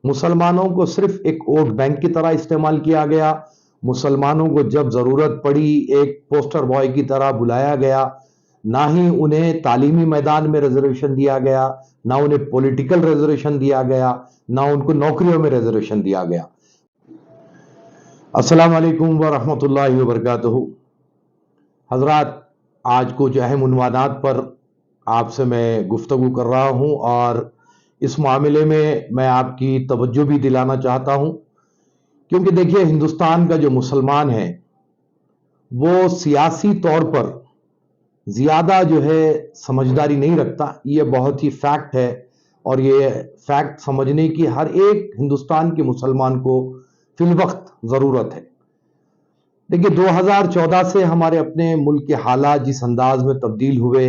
مسلمانوں کو صرف ایک ووٹ بینک کی طرح استعمال کیا گیا. مسلمانوں کو جب ضرورت پڑی ایک پوسٹر بوائے کی طرح بلایا گیا. نہ ہی انہیں تعلیمی میدان میں ریزرویشن دیا گیا، نہ انہیں پولیٹیکل ریزرویشن دیا گیا، نہ ان کو نوکریوں میں ریزرویشن دیا گیا. السلام علیکم ورحمۃ اللہ وبرکاتہ. حضرات، آج کچھ اہم عنوانات پر آپ سے میں گفتگو کر رہا ہوں، اور اس معاملے میں آپ کی توجہ بھی دلانا چاہتا ہوں، کیونکہ دیکھیے ہندوستان کا جو مسلمان ہے وہ سیاسی طور پر زیادہ جو ہے سمجھداری نہیں رکھتا. یہ بہت ہی فیکٹ ہے، اور یہ فیکٹ سمجھنے کی ہر ایک ہندوستان کے مسلمان کو فی الوقت ضرورت ہے. دیکھیے 2014 سے ہمارے اپنے ملک کے حالات جس انداز میں تبدیل ہوئے،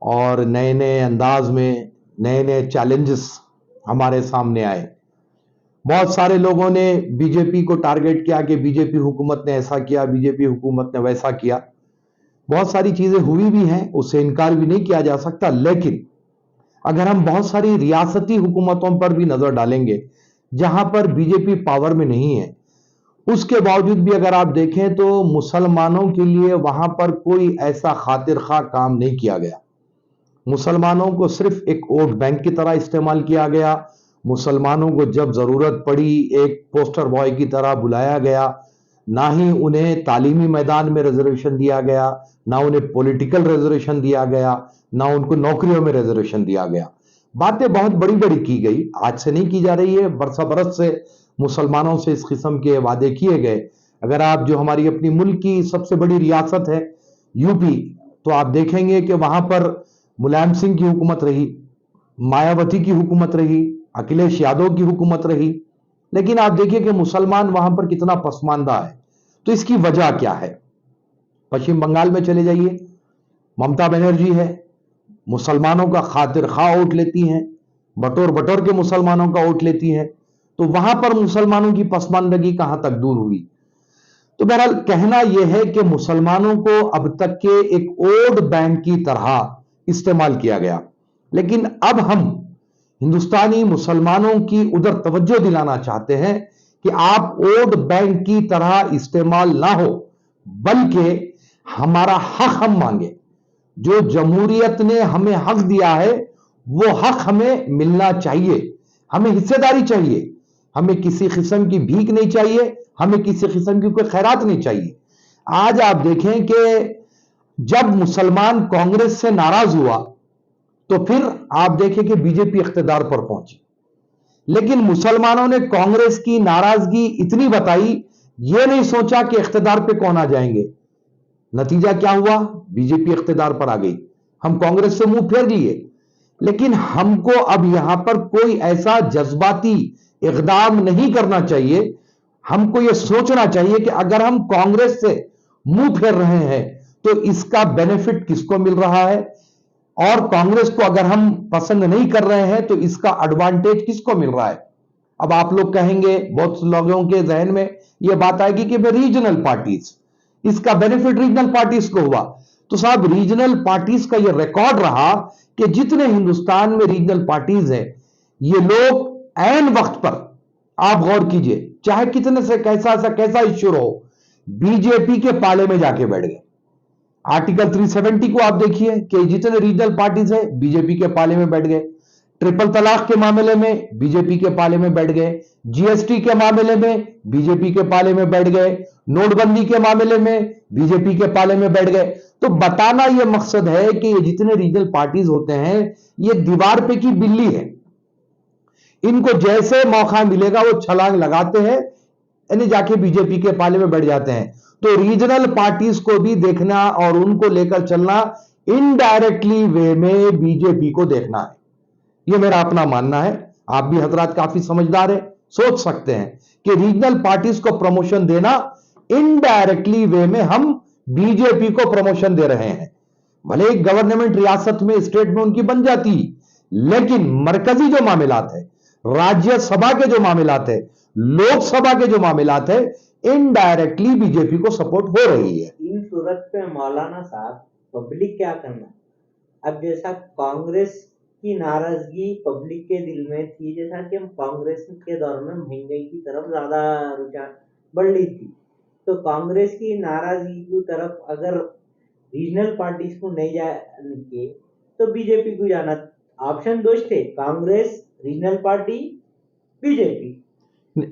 اور نئے نئے انداز میں نئے نئے چیلنجز ہمارے سامنے آئے. بہت سارے لوگوں نے بی جے پی کو ٹارگٹ کیا کہ بی جے پی حکومت نے ایسا کیا، بی جے پی حکومت نے ویسا کیا. بہت ساری چیزیں ہوئی بھی ہیں، اس سے انکار بھی نہیں کیا جا سکتا. لیکن اگر ہم بہت ساری ریاستی حکومتوں پر بھی نظر ڈالیں گے جہاں پر بی جے پی پاور میں نہیں ہے، اس کے باوجود بھی اگر آپ دیکھیں تو مسلمانوں کے لیے وہاں پر کوئی ایسا خاطر خواہ کام نہیں کیا گیا. مسلمانوں کو صرف ایک ووٹ بینک کی طرح استعمال کیا گیا. مسلمانوں کو جب ضرورت پڑی ایک پوسٹر بوائے کی طرح بلایا گیا. نہ ہی انہیں تعلیمی میدان میں ریزرویشن دیا گیا، نہ انہیں پولیٹیکل ریزرویشن دیا گیا، نہ ان کو نوکریوں میں ریزرویشن دیا گیا. باتیں بہت بڑی بڑی کی گئی، آج سے نہیں کی جا رہی ہے، برسہ برس سے مسلمانوں سے اس قسم کے وعدے کیے گئے. اگر آپ جو ہماری اپنی ملک کی سب سے بڑی ریاست ہے یو پی، تو آپ دیکھیں گے کہ وہاں پر ملائم سنگھ کی حکومت رہی، مایاوتی کی حکومت رہی، اکھلیش یادو کی حکومت رہی. لیکن آپ دیکھیے کہ مسلمان وہاں پر کتنا پسماندہ ہے. تو اس کی وجہ کیا ہے؟ پشچم بنگال میں چلے جائیے، ممتا بنرجی ہے، مسلمانوں کا خاطر خواہ ووٹ لیتی ہیں، بٹور بٹور کے مسلمانوں کا ووٹ لیتی ہیں. تو وہاں پر مسلمانوں کی پسماندگی کہاں تک دور ہوئی؟ تو بہرحال کہنا یہ ہے کہ مسلمانوں کو اب تک کے ایک ووٹ بینک کی طرح استعمال کیا گیا. لیکن اب ہم ہندوستانی مسلمانوں کی ادھر توجہ دلانا چاہتے ہیں کہ آپ ووٹ بینک کی طرح استعمال نہ ہو، بلکہ ہمارا حق ہم مانگے. جو جمہوریت نے ہمیں حق دیا ہے وہ حق ہمیں ملنا چاہیے، ہمیں حصے داری چاہیے، ہمیں کسی قسم کی بھیک نہیں چاہیے، ہمیں کسی قسم کی کوئی خیرات نہیں چاہیے. آج آپ دیکھیں کہ جب مسلمان کانگریس سے ناراض ہوا تو پھر آپ دیکھیں کہ بی جے پی اقتدار پر پہنچی. لیکن مسلمانوں نے کانگریس کی ناراضگی اتنی بتائی، یہ نہیں سوچا کہ اقتدار پہ کون آ جائیں گے. نتیجہ کیا ہوا؟ بی جے پی اقتدار پر آ گئی. ہم کانگریس سے منہ پھیر لیے. لیکن ہم کو اب یہاں پر کوئی ایسا جذباتی اقدام نہیں کرنا چاہیے. ہم کو یہ سوچنا چاہیے کہ اگر ہم کانگریس سے منہ پھیر رہے ہیں تو اس کا بینیفٹ کس کو مل رہا ہے، اور کانگریس کو اگر ہم پسند نہیں کر رہے ہیں تو اس کا ایڈوانٹیج کس کو مل رہا ہے. اب آپ لوگ کہیں گے، بہت لوگوں کے ذہن میں یہ بات آئے گی کہ ریجنل پارٹیز، اس کا بینیفٹ ریجنل پارٹیز کو ہوا. تو صاحب ریجنل پارٹیز کا یہ ریکارڈ رہا کہ جتنے ہندوستان میں ریجنل پارٹیز ہیں، یہ لوگ عین وقت پر، آپ غور کیجئے، چاہے کتنے سے کیسا ایشو ہو، بی جے پی کے پالے میں جا کے بیٹھ گئے. آرٹیکل 370 کو آپ دیکھیے کہ جتنے ریجنل پارٹیز ہیں بی جے پی کے پالے میں بیٹھ گئے. ٹرپل طلاق کے معاملے میں بی جے پی کے پالے میں بیٹھ گئے. جی ایس ٹی کے معاملے میں بی جے پی کے پالے میں بیٹھ گئے. نوٹ بندی کے معاملے میں بی جے پی کے پالے میں بیٹھ گئے. تو بتانا یہ مقصد ہے کہ یہ جتنے ریجنل پارٹیز ہوتے ہیں یہ دیوار پہ کی بلی ہے. ان کو جیسے موقع ملے گا وہ چھلانگ لگاتے ہیں، یعنی جا کے بی جے پی کے پالے میں بیٹھ جاتے ہیں. تو ریجنل پارٹیز کو بھی دیکھنا اور ان کو لے کر چلنا انڈائریکٹلی وے میں بی جے پی کو دیکھنا ہے. یہ میرا اپنا ماننا ہے. آپ بھی حضرات کافی سمجھدار ہیں، سوچ سکتے ہیں کہ ریجنل پارٹیز کو پروموشن دینا انڈائریکٹلی وے میں ہم بی جے پی کو پروموشن دے رہے ہیں. بھلے ایک گورنمنٹ ریاست میں، اسٹیٹ میں ان کی بن جاتی، لیکن مرکزی جو معاملات ہے، راجیہ سبھا کے جو معاملات ہے، لوک سبھا کے جو معاملات ہے، انڈائریکٹلی بی جے پی کو سپورٹ ہو رہی ہے. ان صورت پہ مولانا صاحب پبلک کیا کرنا؟ اب جیسا کانگریس کی ناراضگی پبلک کے دل میں تھی، جیسا کہ ہم کانگریس کے دور میں مہنگائی کی طرف زیادہ رجحان بڑھ رہی تھی، تو کانگریس کی ناراضگی کی طرف اگر ریجنل پارٹیز کو نہیں جانے کے تو بی جے پی کو جانا، آپشن دو تھے، Congress, regional party, B J P,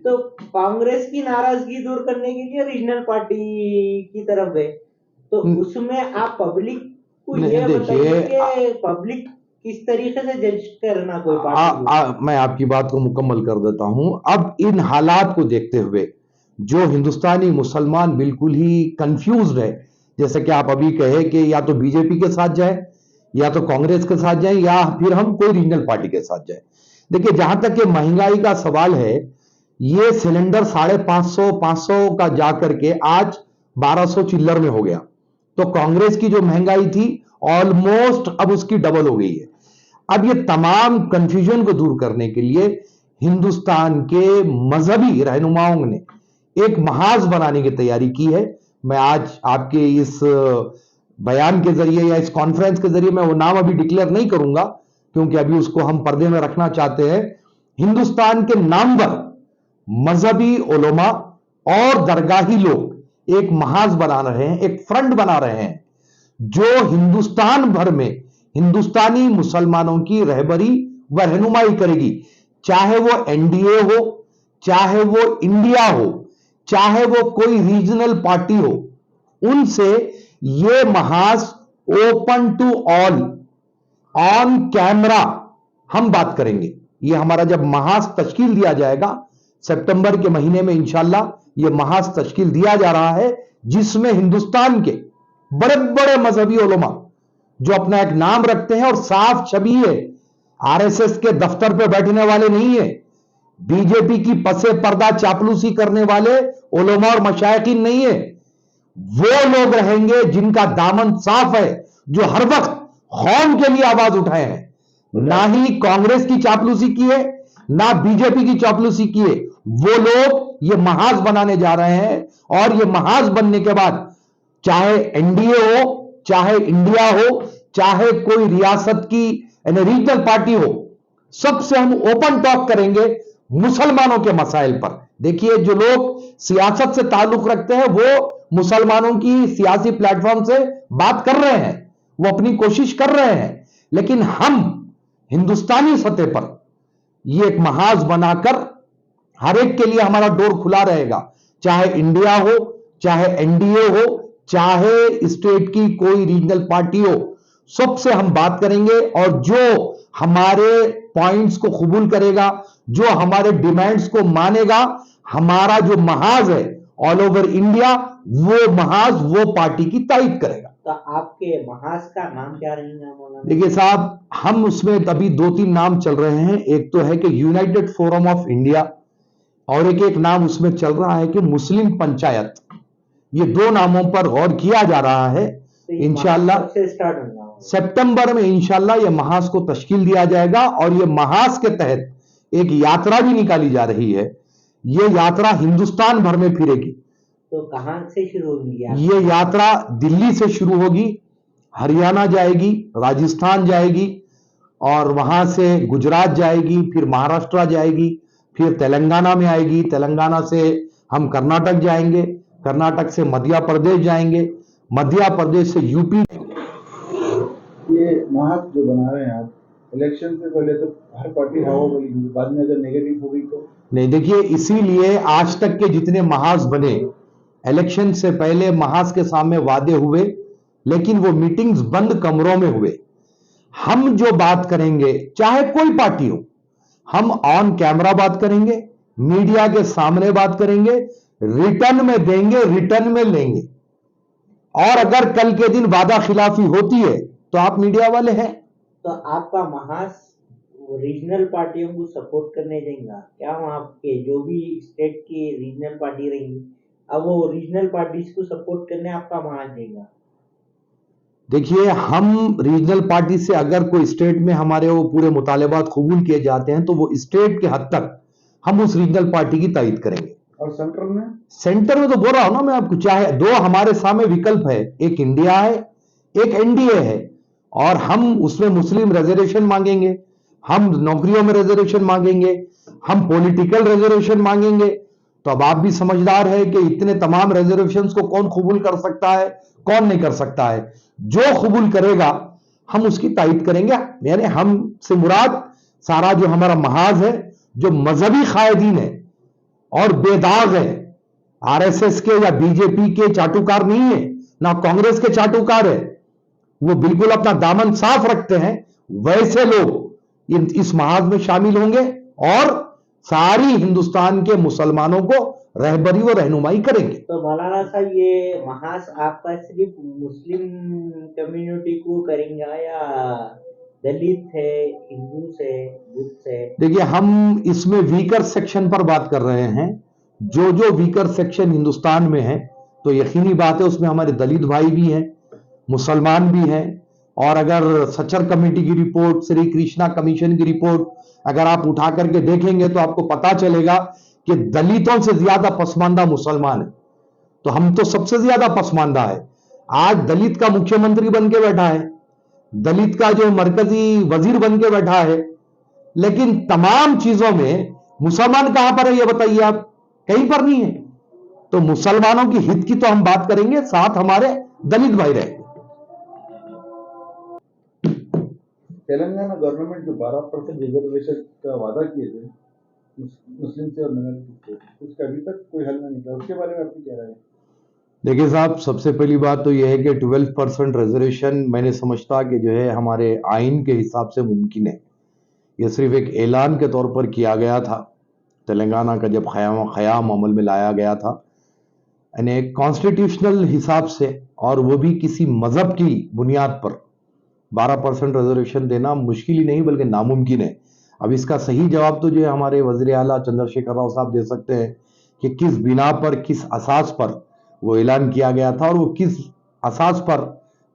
تو کانگریس کی ناراضگی دور کرنے کے لیے ریجنل پارٹی کی طرف گئے، تو اس میں آپ پبلک کو یہ بتائیے کہ پبلک کس طریقے سے جج کرنا کوئی پارٹی؟ میں آپ کی بات کو مکمل کر دیتا ہوں. اب ان حالات کو دیکھتے ہوئے جو ہندوستانی مسلمان بالکل ہی کنفیوزڈ ہے، جیسے کہ آپ ابھی کہے کہ یا تو بی جے پی کے ساتھ جائیں، یا تو کانگریس کے ساتھ جائیں، یا پھر ہم کوئی ریجنل پارٹی کے ساتھ جائیں. دیکھیے، جہاں تک کہ مہنگائی کا سوال ہے، یہ سلنڈر 550 کا جا کر کے آج 1200 چلر میں ہو گیا. تو کانگریس کی جو مہنگائی تھی آلموسٹ اب اس کی ڈبل ہو گئی ہے. اب یہ تمام کنفیوژن کو دور کرنے کے لیے ہندوستان کے مذہبی رہنماؤں نے ایک محاذ بنانے کی تیاری کی ہے. میں آج آپ کے اس بیان کے ذریعے یا اس کانفرنس کے ذریعے میں وہ نام ابھی ڈکلیئر نہیں کروں گا، کیونکہ ابھی اس کو ہم پردے میں رکھنا چاہتے ہیں. ہندوستان کے نامور مذہبی علماء اور درگاہی لوگ ایک محاذ بنا رہے ہیں، ایک فرنٹ بنا رہے ہیں، جو ہندوستان بھر میں ہندوستانی مسلمانوں کی رہبری و رہنمائی کرے گی، چاہے وہ این ڈی اے ہو، چاہے وہ انڈیا ہو، چاہے وہ کوئی ریجنل پارٹی ہو. ان سے یہ محاذ open to all, on camera ہم بات کریں گے. یہ ہمارا جب محاذ تشکیل دیا جائے گا سپٹمبر کے مہینے میں، انشاءاللہ یہ محاذ تشکیل دیا جا رہا ہے، جس میں ہندوستان کے بڑے بڑے مذہبی علماء جو اپنا ایک نام رکھتے ہیں اور صاف چھبی ہے، آر ایس ایس کے دفتر پہ بیٹھنے والے نہیں ہیں، بی جے پی کی پس پردہ چاپلوسی کرنے والے علماء اور مشائقین نہیں ہیں، وہ لوگ رہیں گے جن کا دامن صاف ہے، جو ہر وقت قوم کے لیے آواز اٹھائے ہیں. نہ ہی کانگریس کی چاپلوسی کی ہے، نہ بی جے پی کی چاپلوسی کی ہے. وہ لوگ یہ محاذ بنانے جا رہے ہیں، اور یہ محاذ بننے کے بعد چاہے این ڈی اے ہو، چاہے انڈیا ہو، چاہے کوئی ریاست کی ریجنل پارٹی ہو، سب سے ہم اوپن ٹاک کریں گے مسلمانوں کے مسائل پر. دیکھیے، جو لوگ سیاست سے تعلق رکھتے ہیں وہ مسلمانوں کی سیاسی پلیٹ فارم سے بات کر رہے ہیں، وہ اپنی کوشش کر رہے ہیں، لیکن ہم ہندوستانی سطح پر یہ ایک محاذ بنا کر ہر ایک کے لیے ہمارا ڈور کھلا رہے گا، چاہے انڈیا ہو، چاہے این ڈی اے ہو، چاہے اسٹیٹ کی کوئی ریجنل پارٹی ہو، سب سے ہم بات کریں گے. اور جو ہمارے پوائنٹس کو قبول کرے گا، جو ہمارے ڈیمانڈز کو مانے گا، ہمارا جو محاذ ہے آل اوور انڈیا، وہ محاذ وہ پارٹی کی تائید کرے گا. تو آپ کے محاذ کا نام کیا رہیں گا مولانا؟ دیکھیے صاحب، ہم اس میں ابھی 2-3 نام چل رہے ہیں. ایک تو ہے کہ یونائٹڈ فورم آف انڈیا، اور ایک نام اس میں چل رہا ہے کہ مسلم پنچایت. یہ 2 ناموں پر غور کیا جا رہا ہے. انشاءاللہ سپٹمبر میں انشاءاللہ یہ محاذ کو تشکیل دیا جائے گا، اور یہ محاذ کے تحت ایک یاترا بھی نکالی جا رہی ہے. یہ یاترا ہندوستان بھر میں پھرے گی. تو کہاں سے شروع ہوگی یہ یاترا؟ دلی سے شروع ہوگی، ہریانہ جائے گی، راجستھان جائے گی، اور وہاں سے گجرات جائے گی، پھر مہاراشٹرا جائے گی، پھر تلنگانہ میں آئے گی، تلنگانہ سے ہم کرناٹک جائیں گے، کرناٹک سے مدھیہ پردیش جائیں گے، مدھیہ پردیش سے یو پی. یہ محاذ جو بنا رہے ہیں آپ، الیکشن سے پہلے تو ہر پارٹی ہوا بولی، بعد میں اگر نیگیٹو ہو گئی تو نہیں. دیکھیے، اسی لیے آج تک کے جتنے محاذ بنے، الیکشن سے پہلے محاذ کے سامنے وعدے ہوئے، لیکن وہ میٹنگز بند کمروں میں ہوئے. ہم جو بات کریں گے، چاہے کوئی پارٹی ہو، ہم آن کیمرا بات کریں گے، میڈیا کے سامنے بات کریں گے، ریٹرن میں دیں گے، ریٹرن میں لیں گے. اور اگر کل کے دن وعدہ خلافی ہوتی ہے تو آپ میڈیا والے ہیں. تو آپ کا محاذ ریجنل پارٹیوں کو سپورٹ کرنے دیں گا کیا؟ وہاں کے جو بھی اسٹیٹ کی ریجنل پارٹی رہیں گی، اب وہ ریجنل پارٹیز کو سپورٹ کرنے آپ کا محاذ دے گا؟ دیکھیے، ہم ریجنل پارٹی سے اگر کوئی اسٹیٹ میں ہمارے وہ پورے مطالبات قبول کیے جاتے ہیں تو وہ اسٹیٹ کے حد تک ہم اس ریجنل پارٹی کی تائید کریں گے. اور سینٹر میں تو بول رہا ہوں نا میں آپ کو، چاہے 2 ہمارے سامنے وکلپ ہے، ایک انڈیا ہے، ایک این ڈی اے ہے. اور ہم اس میں مسلم ریزرویشن مانگیں گے, ہم نوکریوں میں ریزرویشن مانگیں گے, ہم پولیٹیکل ریزرویشن مانگیں گے. تو اب آپ بھی سمجھدار ہے کہ اتنے تمام ریزرویشنز کو کون قبول کر سکتا ہے, کون نہیں کر سکتا ہے. جو قبول کرے گا ہم اس کی تائید کریں گے. یعنی ہم سے مراد سارا جو ہمارا محاذ ہے, جو مذہبی قائدین ہے اور بے داغ ہے, آر ایس ایس کے یا بی جے پی کے چاٹوکار نہیں ہے, نہ کانگریس کے چاٹوکار ہے, وہ بالکل اپنا دامن صاف رکھتے ہیں, ویسے لوگ اس محاذ میں شامل ہوں گے اور ساری ہندوستان کے مسلمانوں کو رہبری و رہنمائی کریں گے. تو مولانا صاحب یہ محاذ آپ کا صرف مسلم کمیونٹی کو کریں گا یا دلت ہے, ہندو سے, بدھ سے؟ دیکھیے ہم اس میں ویکر سیکشن پر بات کر رہے ہیں. جو ویکر سیکشن ہندوستان میں ہے تو یقینی بات ہے اس میں ہمارے دلت بھائی بھی ہیں, مسلمان بھی ہیں, اور اگر سچر کمیٹی کی رپورٹ, سری کرشنا کمیشن کی رپورٹ اگر آپ اٹھا کر کے دیکھیں گے تو آپ کو پتا چلے گا کہ دلتوں سے زیادہ پسماندہ مسلمان ہیں. تو ہم تو سب سے زیادہ پسماندہ ہے. آج دلت کا مکھیہ منتری بن کے بیٹھا ہے, دلت کا جو مرکزی وزیر بن کے بیٹھا ہے, لیکن تمام چیزوں میں مسلمان کہاں پر ہے یہ بتائیے آپ؟ کہیں پر نہیں ہے. تو مسلمانوں کی ہت کی تو ہم بات کریں گے, ساتھ ہمارے دلت بھائی رہیں گے. تلنگانہ گورنمنٹ جو 12% ریزرویشن کا وعدہ کیے تھے مسلم سے اور منارٹی سے, اس کا ابھی تک کوئی حل نہیں نکلا, اس کے بارے میں آپ کی کیا رائے ہے؟ دیکھیے صاحب, سب سے پہلی بات تو یہ ہے کہ 12% ریزرویشن میں نے سمجھتا کہ جو ہے ہمارے آئین کے حساب سے ممکن ہے. یہ صرف ایک اعلان کے طور پر کیا گیا تھا تلنگانہ کا جب قیام عمل میں لایا گیا تھا, یعنی ایک کانسٹیٹیوشنل حساب سے, اور وہ بھی کسی مذہب کی بنیاد پر 12% ریزرویشن دینا مشکل ہی نہیں بلکہ ناممکن ہے. اب اس کا صحیح جواب تو جو ہے ہمارے وزیر اعلیٰ چندر شیکھر راؤ صاحب دے سکتے ہیں کہ کس بنا پر, کس اساس پر وہ اعلان کیا گیا تھا اور وہ کس اساس پر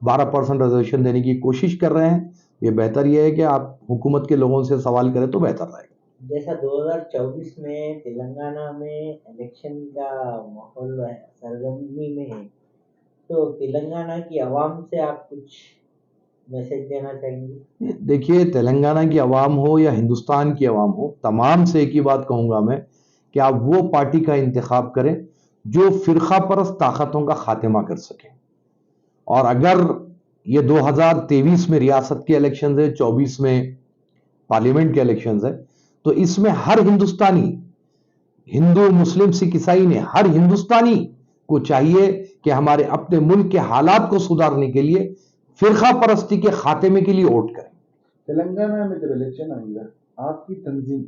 12% ریزرویشن دینے کی کوشش کر رہے ہیں. یہ بہتر یہ ہے کہ آپ حکومت کے لوگوں سے سوال کریں تو بہتر رہے گا. جیسا 2024 میں تلنگانہ میں الیکشن کا ماحول سرگرمی میں ہے, تو تلنگانہ کی عوام سے آپ کچھ میسج دینا چاہیں گے؟ دیکھیے تلنگانہ کی عوام ہو یا ہندوستان کی عوام ہو, تمام سے ایک ہی بات کہوں گا میں کہ آپ وہ پارٹی کا انتخاب کریں جو فرقہ پرست طاقتوں کا خاتمہ کر سکے. اور اگر یہ 2023 میں ریاست کے الیکشنز ہے, 24 میں پارلیمنٹ کے الیکشنز ہے, تو اس میں ہر ہندوستانی, ہندو مسلم سکھ عیسائی نے, ہر ہندوستانی کو چاہیے کہ ہمارے اپنے ملک کے حالات کو سدھارنے کے لیے فرقہ پرستی کے خاتمے کے لیے ووٹ کریں. تلنگانہ میں جب الیکشن آئے گا آپ کی تنظیم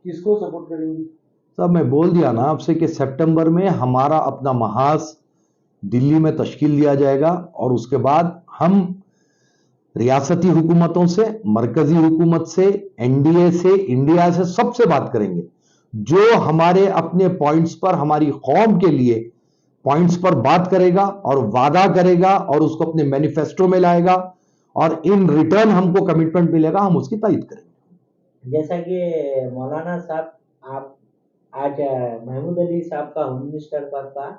کس کو سپورٹ کریں گی؟ صاحب میں بول دیا نا آپ سے کہ سپٹمبر میں ہمارا اپنا محاذ دلی میں تشکیل دیا جائے گا, اور اس کے بعد ہم ریاستی حکومتوں سے, مرکزی حکومت سے, این ڈی اے سے, انڈیا سے, سب سے بات کریں گے. جو ہمارے اپنے پوائنٹس پر, ہماری قوم کے لیے پوائنٹس پر بات کرے گا اور وعدہ کرے گا اور اس کو اپنے مینیفیسٹو میں لائے گا اور ان ریٹرن ہم کو کمٹمنٹ ملے گا, ہم اس کی تائید کریں گے. جیسا کہ مولانا صاحب, آپ آج محمود علی صاحب کا ہوم منسٹر پر کا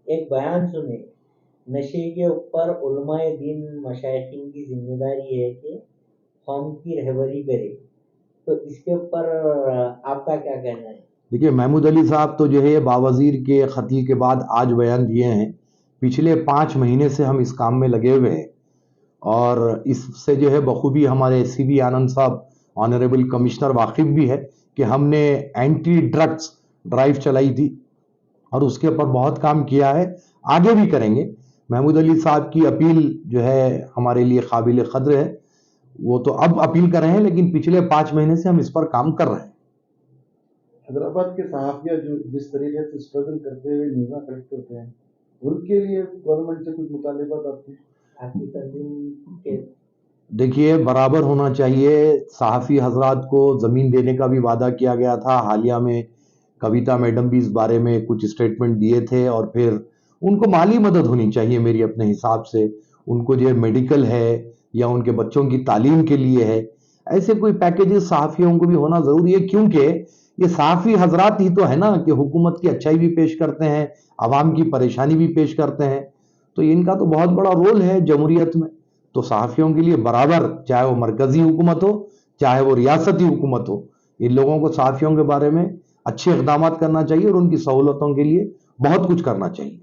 ایک بیان سنے, نشے کے اوپر علماء دین مشائخین کی ذمہ داری ہے کہ قوم کی رہبری کرے, تو اس کے اوپر آپ کا کیا کہنا ہے؟ دیکھیے محمود علی صاحب تو جو ہے باوزیر کے خطی کے بعد آج بیان دیے ہیں. پچھلے 5 مہینے سے ہم اس کام میں لگے ہوئے ہیں, اور اس سے جو ہے بخوبی ہمارے سی بی آنند صاحب آنریبل کمشنر واقف بھی ہے کہ ہم نے اینٹی ڈرگس ڈرائیو چلائی تھی اور اس کے اوپر بہت کام کیا ہے, آگے بھی کریں گے. محمود علی صاحب کی اپیل جو ہے ہمارے لیے قابل قدر ہے, وہ تو اب اپیل کر رہے ہیں, لیکن پچھلے 5 مہینے سے ہم اس پر کام کر رہے ہیں. حیدرآباد کے صحافیہ جو جس طریقے سے اسٹرگل کرتے ہوئے نیوزاں کلیکٹ کرتے ہیں, ان کے لیے گورنمنٹ سے کچھ مطالبات آپ کی تنظیم کے؟ دیکھیے برابر ہونا چاہیے. صحافی حضرات کو زمین دینے کا بھی وعدہ کیا گیا تھا. حالیہ میں کویتا میڈم بھی اس بارے میں کچھ اسٹیٹمنٹ دیے تھے, اور پھر ان کو مالی مدد ہونی چاہیے میری اپنے حساب سے. ان کو جو میڈیکل ہے یا ان کے بچوں کی تعلیم کے لیے ہے, ایسے کوئی پیکیجز صحافیوں کو بھی ہونا ضروری ہے, کیونکہ یہ صحافی حضرات ہی تو ہے نا کہ حکومت کی اچھائی بھی پیش کرتے ہیں, عوام کی پریشانی بھی پیش کرتے ہیں. تو ان کا تو بہت بڑا رول ہے جمہوریت میں. تو صحافیوں کے لیے برابر، چاہے وہ مرکزی حکومت ہو چاہے وہ ریاستی حکومت ہو، ان لوگوں کو صحافیوں کے بارے میں اچھے اقدامات کرنا چاہیے اور ان کی سہولتوں کے لیے بہت کچھ کرنا چاہیے.